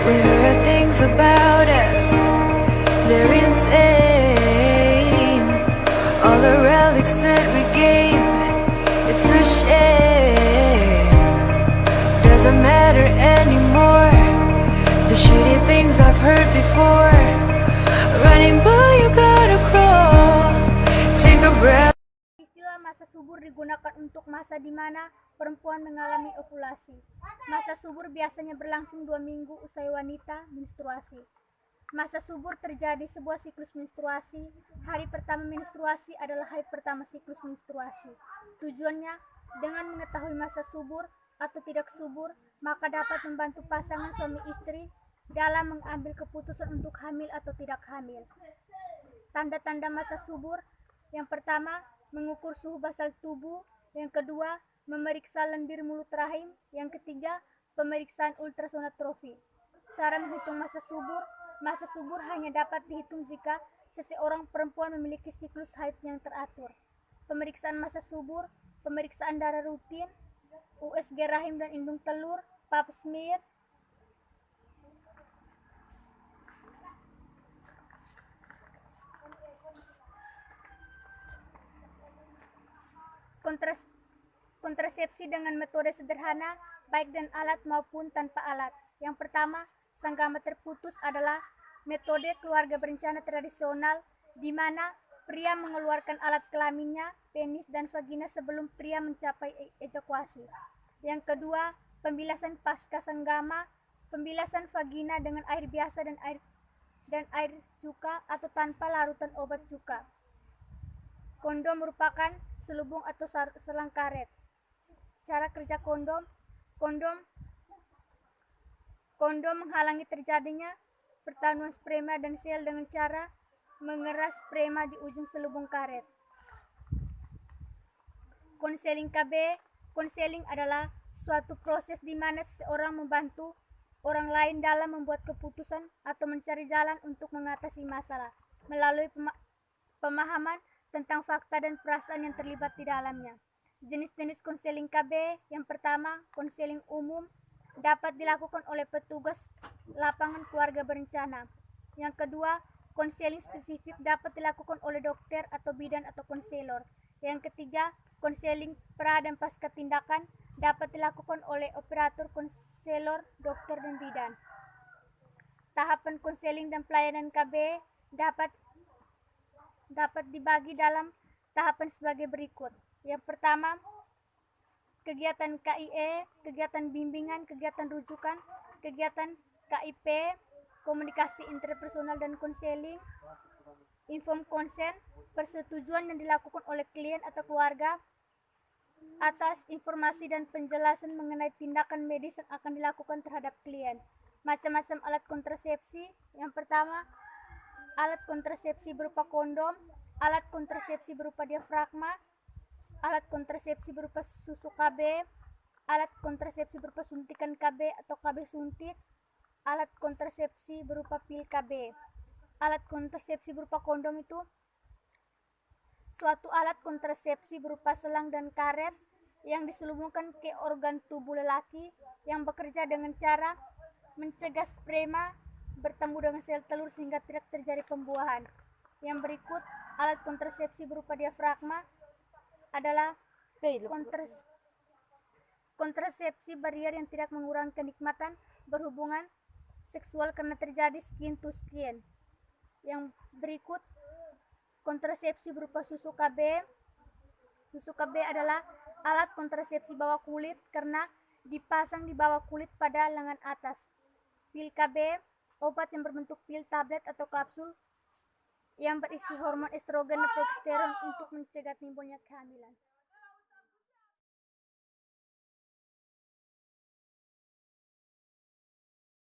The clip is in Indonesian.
We heard things about us, they're insane. All the relics that we gained, it's a shame. Doesn't matter anymore, the shitty things I've heard before. Running by, you gotta crawl. Take a breath. Istilah masa subur digunakan untuk masa di mana perempuan mengalami ovulasi. Masa subur biasanya berlangsung 2 minggu usai wanita menstruasi. Masa subur terjadi sebuah siklus menstruasi. Hari pertama menstruasi adalah hari pertama siklus menstruasi. Tujuannya, dengan mengetahui masa subur atau tidak subur, maka dapat membantu pasangan suami istri dalam mengambil keputusan untuk hamil atau tidak hamil. Tanda-tanda masa subur: yang pertama, mengukur suhu basal tubuh. Yang kedua, memeriksa lendir mulut rahim. Yang ketiga, pemeriksaan ultrasonografi. Cara menghitung masa subur: masa subur hanya dapat dihitung jika seseorang perempuan memiliki siklus haid yang teratur. Pemeriksaan masa subur: pemeriksaan darah rutin, USG rahim dan indung telur, pap smear, kontrasepsi dengan metode sederhana, baik dengan alat maupun tanpa alat. Yang pertama, senggama terputus adalah metode keluarga berencana tradisional di mana pria mengeluarkan alat kelaminnya, penis dan vagina sebelum pria mencapai ejakulasi. Yang kedua, pembilasan pasca senggama, pembilasan vagina dengan air biasa dan air cuka atau tanpa larutan obat cuka. Kondom merupakan selubung atau selang karet. Cara kerja kondom: kondom menghalangi terjadinya pertahanan sperma dan sel dengan cara mengeras sperma di ujung selubung karet. Konseling KB. Konseling adalah suatu proses di mana seseorang membantu orang lain dalam membuat keputusan atau mencari jalan untuk mengatasi masalah melalui pemahaman tentang fakta dan perasaan yang terlibat di dalamnya. Jenis-jenis konseling KB: yang pertama, konseling umum, dapat dilakukan oleh petugas lapangan keluarga berencana. Yang kedua, konseling spesifik, dapat dilakukan oleh dokter atau bidan atau konselor. Yang ketiga, konseling pra dan pasca tindakan, dapat dilakukan oleh operator, konselor, dokter dan bidan. Tahapan konseling dan pelayanan KB dapat dibagi dalam tahapan sebagai berikut. Yang pertama, kegiatan KIE, kegiatan bimbingan, kegiatan rujukan, kegiatan KIP, komunikasi interpersonal dan konseling, inform consent, persetujuan yang dilakukan oleh klien atau keluarga atas informasi dan penjelasan mengenai tindakan medis yang akan dilakukan terhadap klien. Macam-macam alat kontrasepsi. Yang pertama, alat kontrasepsi berupa kondom, alat kontrasepsi berupa diafragma, alat kontrasepsi berupa susu KB, alat kontrasepsi berupa suntikan KB atau KB suntik, alat kontrasepsi berupa pil KB. Alat kontrasepsi berupa kondom itu suatu alat kontrasepsi berupa selang dan karet yang diselubungkan ke organ tubuh lelaki yang bekerja dengan cara mencegah sperma bertemu dengan sel telur sehingga tidak terjadi pembuahan. Yang berikut, alat kontrasepsi berupa diafragma adalah kontrasepsi barier yang tidak mengurangi kenikmatan berhubungan seksual karena terjadi skin to skin. Yang berikut, kontrasepsi berupa susu KB. Susu KB adalah alat kontrasepsi bawah kulit karena dipasang di bawah kulit pada lengan atas. Pil KB, obat yang berbentuk pil tablet atau kapsul yang berisi hormon estrogen dan progesteron untuk mencegah timbulnya kehamilan.